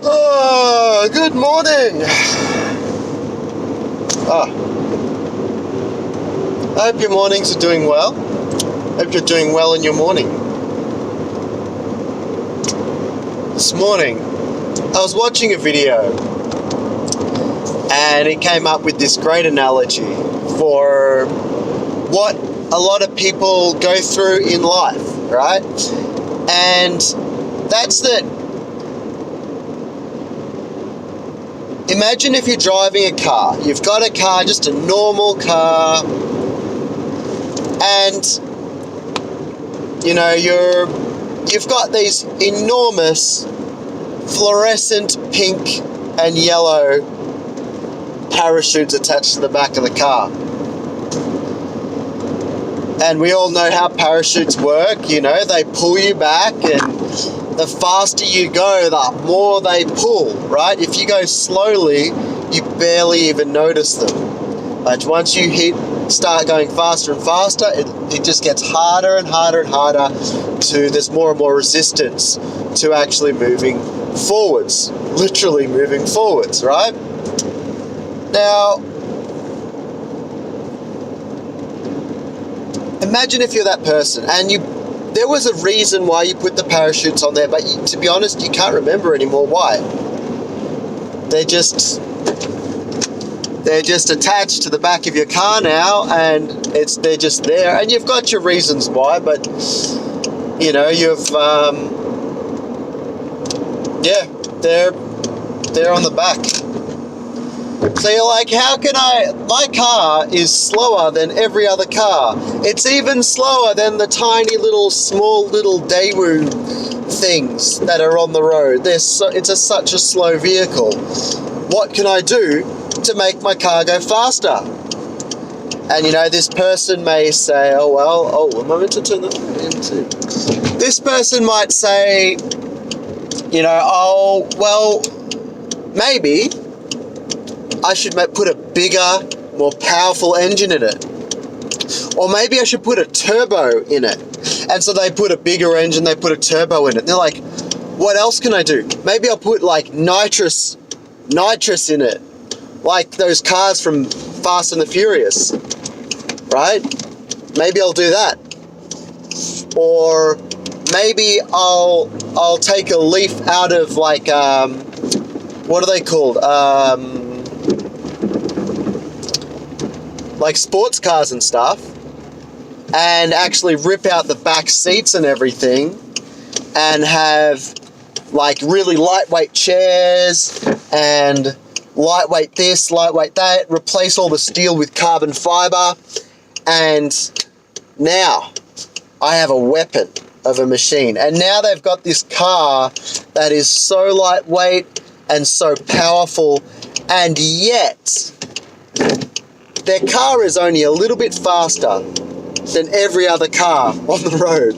Oh, good morning. I hope your mornings are doing well. Hope you're doing well in your morning. This morning, I was watching a video and it came up with this great analogy for what a lot of people go through in life, right? And that's that. Imagine if you're driving a car. You've got a car, just a normal car, and you know you've got these enormous fluorescent pink and yellow parachutes attached to the back of the car. And we all know how parachutes work. You know, they pull you back, and the faster you go, the more they pull, right? If you go slowly, you barely even notice them. But once you start going faster and faster, it just gets harder and harder and harder there's more and more resistance to actually moving forwards, literally moving forwards, right? Now, imagine if you're that person and there was a reason why you put the parachutes on there, but to be honest, you can't remember anymore why. They're just attached to the back of your car now, and they're just there, and you've got your reasons why, but you know, they're on the back. So you're like, my car is slower than every other car. It's even slower than the tiny small little Daewoo things that are on the road. It's such a slow vehicle. What can I do to make my car go faster? And you know, this person may say, am I meant to turn that into? This person might say, you know, maybe I should put a bigger, more powerful engine in it. Or maybe I should put a turbo in it. And so they put a bigger engine, they put a turbo in it. And they're like, what else can I do? Maybe I'll put like nitrous in it. Like those cars from Fast and the Furious, right? Maybe I'll do that. Or maybe I'll take a leaf out of like, what are they called? Like sports cars and stuff, and actually rip out the back seats and everything, and have like really lightweight chairs and lightweight this, lightweight that, replace all the steel with carbon fiber, and now I have a weapon of a machine. And now they've got this car that is so lightweight and so powerful, and yet their car is only a little bit faster than every other car on the road.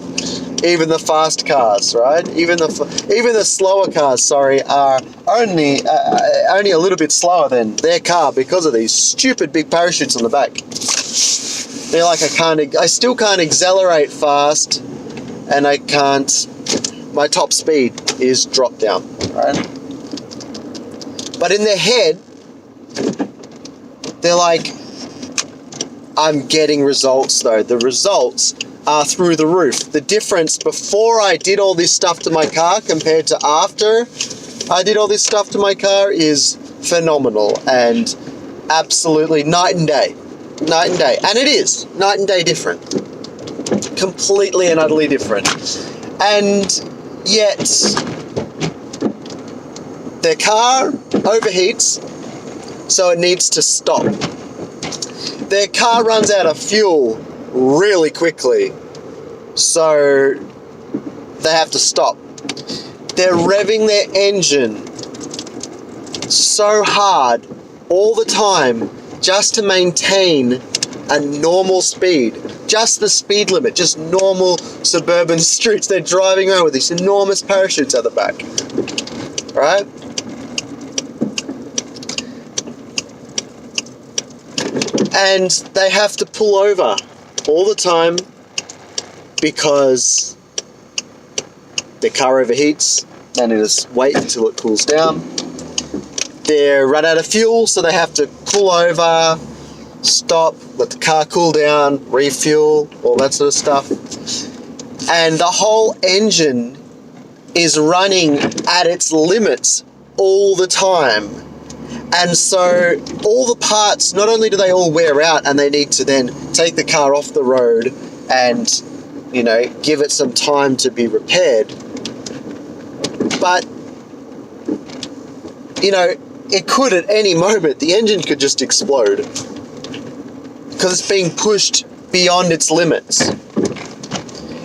Even the fast cars, right? Even the slower cars, sorry, are only a little bit slower than their car because of these stupid big parachutes on the back. They're like, I still can't accelerate fast, and my top speed is dropped down, right? But in their head, they're like, I'm getting results though. The results are through the roof. The difference before I did all this stuff to my car compared to after I did all this stuff to my car is phenomenal, and absolutely night and day. Night and day. And it is night and day different. Completely and utterly different. And yet their car overheats, so it needs to stop. Their car runs out of fuel really quickly, so they have to stop. They're revving their engine so hard all the time just to maintain a normal speed, just the speed limit, just normal suburban streets. They're driving around with these enormous parachutes at the back, right? And they have to pull over all the time because their car overheats, They need to wait until it cools down. They're run out of fuel, so they have to pull over, stop, let the car cool down, refuel, all that sort of stuff. And the whole engine is running at its limits all the time. And so all the parts, not only do they all wear out and they need to then take the car off the road and, you know, give it some time to be repaired, but, you know, it could at any moment, the engine could just explode because it's being pushed beyond its limits.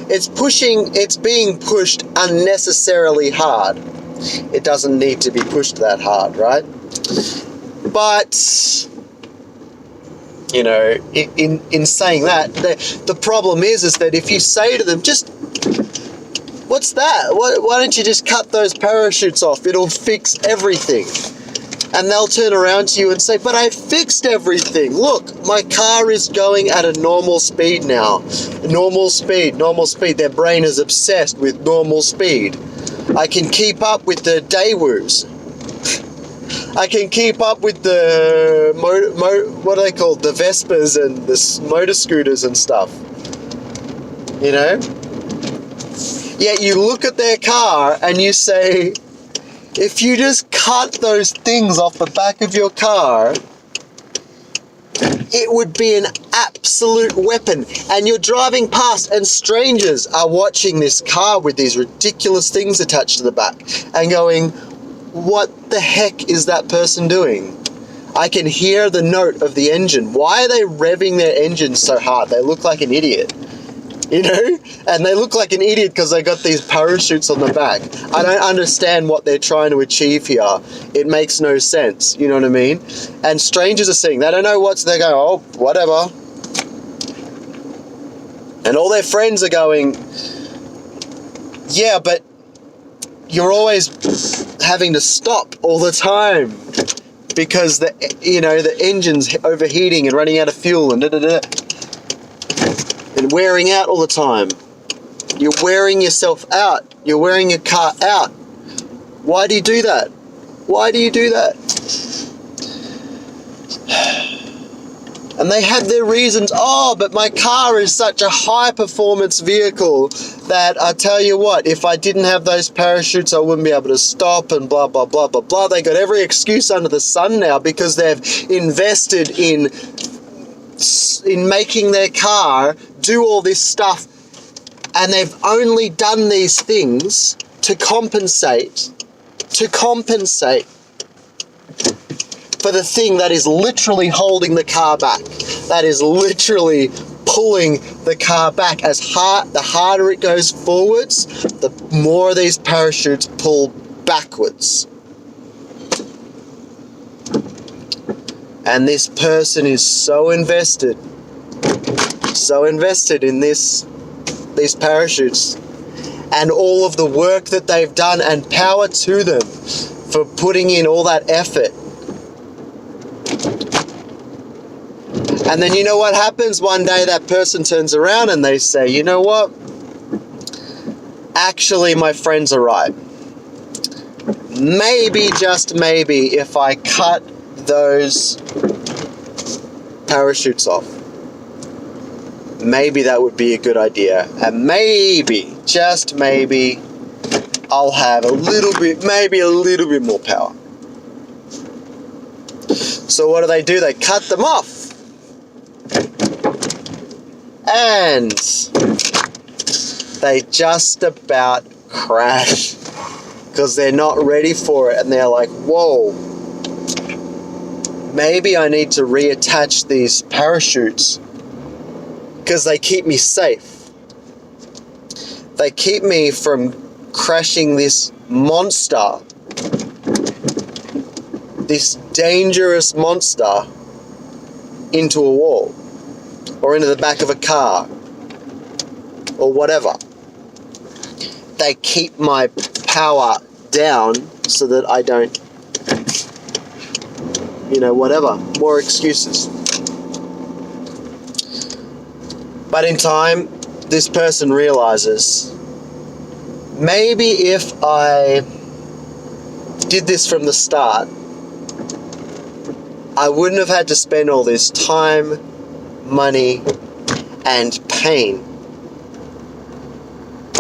It's being pushed unnecessarily hard. It doesn't need to be pushed that hard, right? But, you know, in saying that, the problem is that if you say to them, just, what's that? Why don't you just cut those parachutes off? It'll fix everything. And they'll turn around to you and say, but I fixed everything. Look, my car is going at a normal speed now. Normal speed, normal speed. Their brain is obsessed with normal speed. I can keep up with the Daewoo's. I can keep up with the, what are they called? The Vespas and the motor scooters and stuff. You know? Yet you look at their car and you say, if you just cut those things off the back of your car, it would be an absolute weapon. And you're driving past and strangers are watching this car with these ridiculous things attached to the back and going, what the heck is that person doing? I can hear the note of the engine. Why are they revving their engine so hard? They look like an idiot. You know? And they look like an idiot because they got these parachutes on the back. I don't understand what they're trying to achieve here. It makes no sense. You know what I mean? And strangers are saying, they don't know what's, they go, oh, whatever. And all their friends are going, yeah, but you're always having to stop all the time because the engine's overheating and running out of fuel and and wearing out all the time. You're wearing yourself out. You're wearing your car out. Why do you do that? Why do you do that? And they have their reasons. Oh, but my car is such a high performance vehicle that I tell you what, if I didn't have those parachutes, I wouldn't be able to stop and blah, blah, blah, blah, blah. They got every excuse under the sun now because they've invested in making their car do all this stuff, and they've only done these things to compensate for the thing that is literally holding the car back, that is literally pulling the car back. The harder it goes forwards, the more these parachutes pull backwards. And this person is so invested in these parachutes and all of the work that they've done, and power to them for putting in all that effort. And then you know what happens? One day that person turns around and they say, you know what? Actually, my friends are right. Maybe, just maybe, if I cut those parachutes off, maybe that would be a good idea. And maybe, just maybe, I'll have maybe a little bit more power. So what do? They cut them off. And they just about crash because they're not ready for it, and they're like, whoa, maybe I need to reattach these parachutes because they keep me safe. They keep me from crashing this monster, this dangerous monster, into a wall or into the back of a car or whatever. They keep my power down so that I don't, whatever, more excuses. But in time, this person realizes, maybe if I did this from the start, I wouldn't have had to spend all this time, money, and pain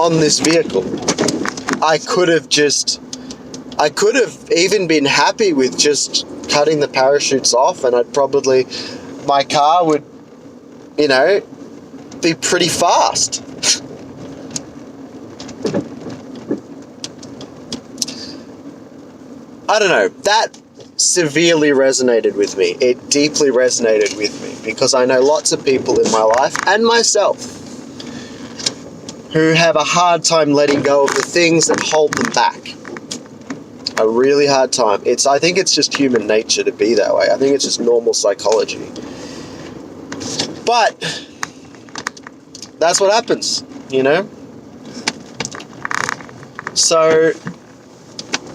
on this vehicle. I could have even been happy with just cutting the parachutes off, and my car would, be pretty fast. I don't know, that severely resonated with me. It deeply resonated with me because I know lots of people in my life and myself who have a hard time letting go of the things that hold them back. A really hard time. I think it's just human nature to be that way. I think it's just normal psychology. But that's what happens, So,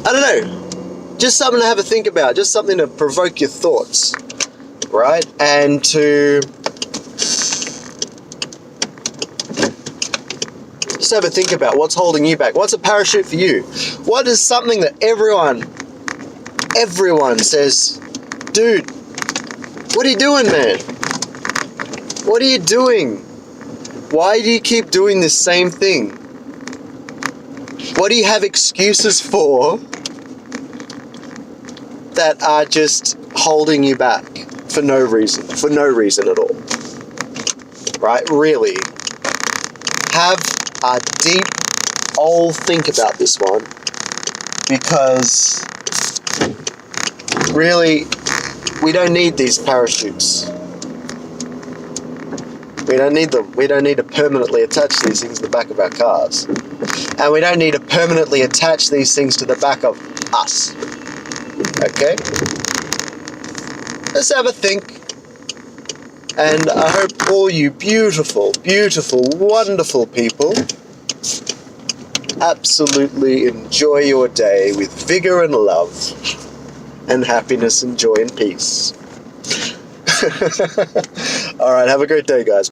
I don't know. Just something to have a think about. Just something to provoke your thoughts, right? And to just have a think about what's holding you back. What's a parachute for you? What is something that everyone says, dude, what are you doing, man? What are you doing? Why do you keep doing this same thing? What do you have excuses for that are just holding you back for no reason at all? Right? Really, have a deep old think about this one, because really, we don't need these parachutes. We don't need them. We don't need to permanently attach these things to the back of our cars. And we don't need to permanently attach these things to the back of us. Okay? Let's have a think. And I hope all you beautiful, beautiful, wonderful people absolutely enjoy your day with vigor and love and happiness and joy and peace. All right, have a great day, guys.